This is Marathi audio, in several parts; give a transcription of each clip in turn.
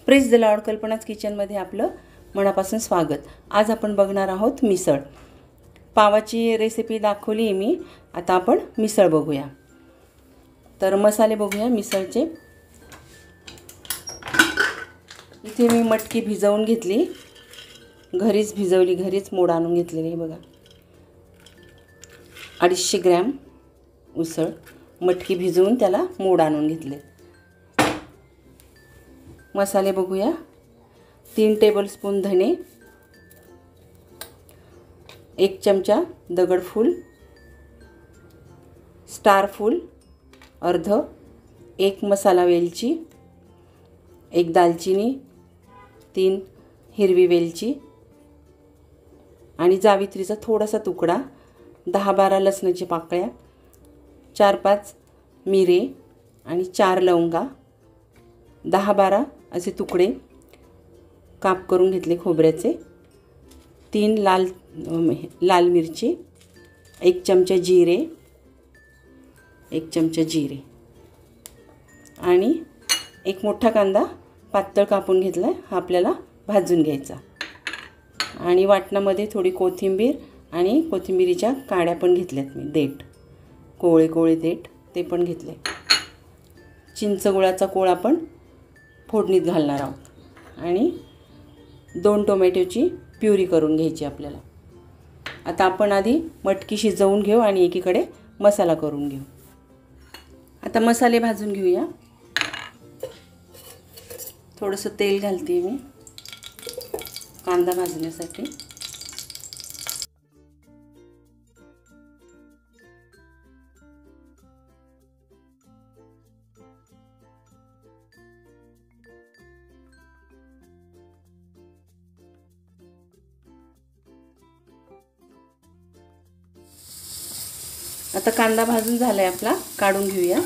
प्रेज द लॉर्ड कल्पनाच किचनमध्ये आपलं मनापासून स्वागत। आज आपण बघणार आहोत मिसळ। पावाची रेसिपी दाखवली आहे मी, आता आपण मिसळ बघूया। तर मसाले बघूया मिसळचे। इथे मी मटकी भिजवून घेतली, घरीच भिजवली, घरीच मोड आणून घेतलेली बघा। 250 ग्रॅम उसळ मटकी भिजवून त्याला मोड आणून घेतले। मसाले बघूया। 3 टेबलस्पून धने, 1 चमचा दगडफूल, स्टार फूल अर्ध, 1 मसाला वेलची, 1 दालचिनी, 3 हिरवी वेलची आणि जावित्रीचा थोडासा तुकडा, 10-12 लसणाची पाकळ्या, 4-5 मिरे आणि 4 लवंगा, 10-12 असे तुकडे काप करून घेतले खोबऱ्याचे, 3 लाल मिरची, 1 चमचा जिरे, 1 चमचा जिरे आणि 1 मोठा कांदा पातळ कापून घेतलाय, हा आपल्याला भाजून घ्यायचा। आणि वाटणामध्ये थोडी कोथिंबीर आणि कोथिंबीरीच्या काड्या पण घेतल्यात मी, देठ, कोळे देठ ते पण घेतले। चिंचगुळाचा कोळा पण फोडणीत घालणार आहोत आणि 2 टोमॅटोची प्युरी करून घ्यायची आपल्याला। आता आपण आधी मटकी शिजवून घेऊ आणि एकीकडे मसाला करून घेऊ। आता मसाले भाजून घेऊया। थोडंसं तेल घालते मी कांदा भाजण्यासाठी। आता कांदा भाजून झालाय आपला, काढून घेऊया।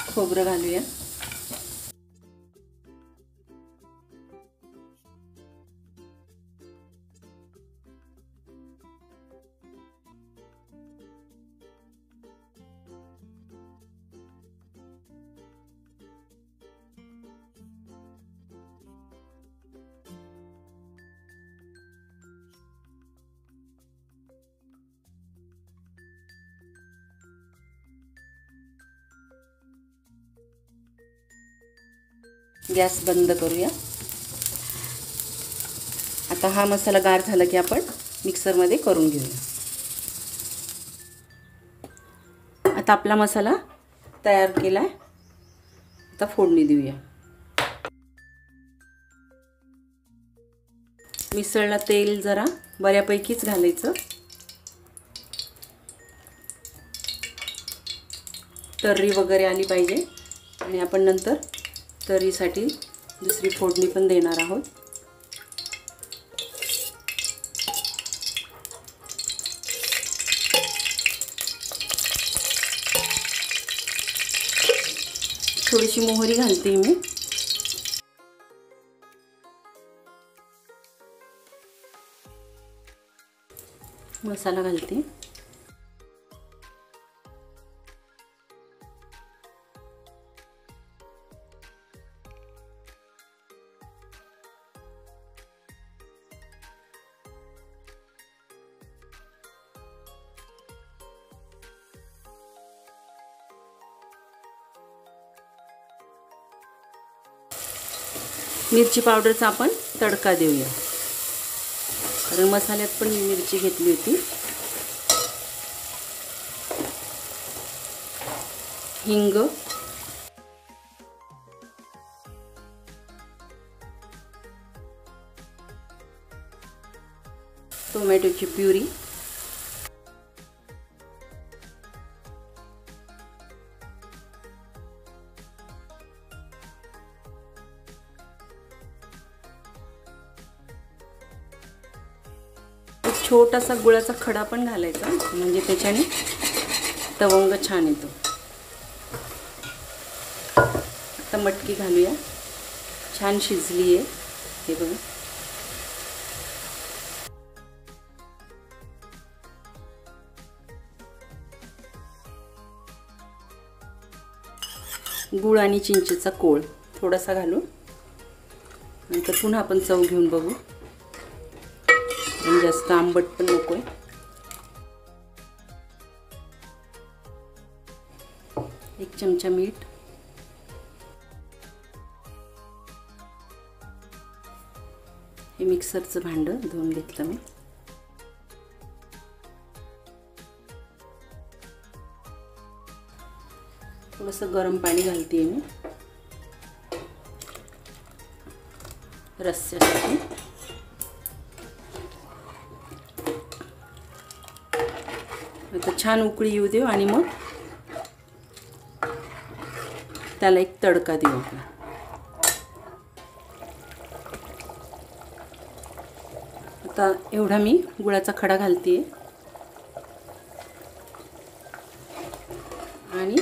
खोबरं घालूया। गॅस बंद करूया। आता हा मसाला गार झाला की आपण मिक्सरमध्ये करून घेऊया। आता आपला मसाला तयार केलाय, आता फोडणी देऊया। मिसळला तेल जरा बऱ्यापैकीच घालायचं, तर्री वगैरे आली पाहिजे। आणि आपण नंतर तर्रीसाठी दुसरी फोडणी पण देणार आहोत। थोडीशी मोहरी घालते मी। मसाला घालते। मिरची पावडरचा आपण तडका देऊया, कारण मसाल्यात पण मी मिरची घेतली होती। हिंग, टोमॅटोची प्युरी, छोटासा गुळाचा खडा पण घालायचा, म्हणजे त्याच्याने तवंग छान येतो। आता मटकी घालूया, छान शिजली आहे हे बघा। गूळ आणि चिंचेचा कोळ थोडासा घालू, नंतर पुन्हा आपण चव घेऊन बघू. आणि जास्त आंबट पण नको आहे. एक चमचा मीठ, हे मिक्सरचं भांडं धुवून घेतलं मी. थोडंसं गरम पाणी घालते मी रस्स्यासाठी. आता छान उकळी येऊ देऊ आणि मग त्याला एक तडका देऊ आपण. आता एवढा मी गुळाचा खडा घालते आणि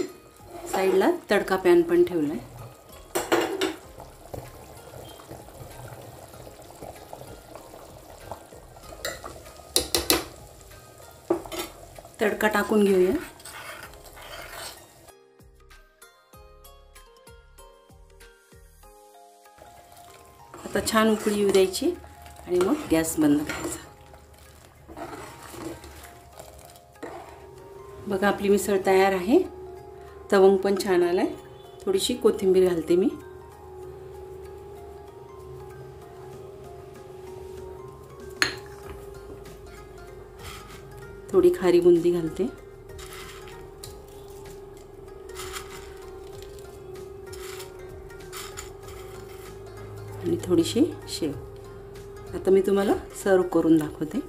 साईडला तडका पॅन पण ठेवला आहे. तडका टाकून घेऊया. आता छान उकळी येऊ द्यायची आणि मग गॅस बंद करायचा. बघा आपली मिसळ तयार आहे. तवंग पण छान आलाय. थोडीशी कोथिंबीर घालते मी. थोडी खारी बुंदी घालते. आणि थोडीशी शेव. आता मी तुम्हाला सर्व करून दाखवते.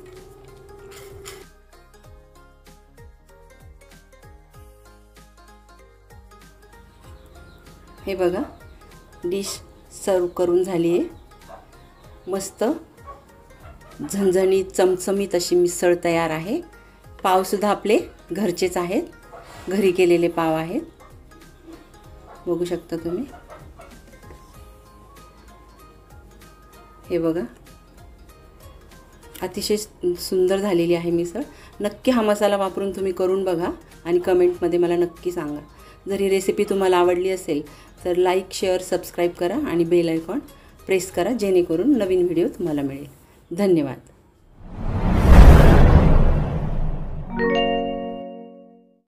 हे बघा डिश सर्व करून झाली आहे. मस्त झणझणीत चमचमीत अशी मिसळ तयार आहे. पावसुद्धा आपले घरचेच आहेत, घरी केलेले पाव आहेत. बघू शकता तुम्ही. हे बघा अतिशय सुंदर झालेली आहे मिसळ. नक्की हा मसाला वापरून तुम्ही करून बघा आणि कमेंटमध्ये मला नक्की सांगा. जर ही रेसिपी तुम्हाला आवडली असेल तर लाईक, शेअर, सबस्क्राईब करा आणि बेल आयकॉन प्रेस करा, जेणेकरून नवीन व्हिडिओ तुम्हाला मिळेल. धन्यवाद.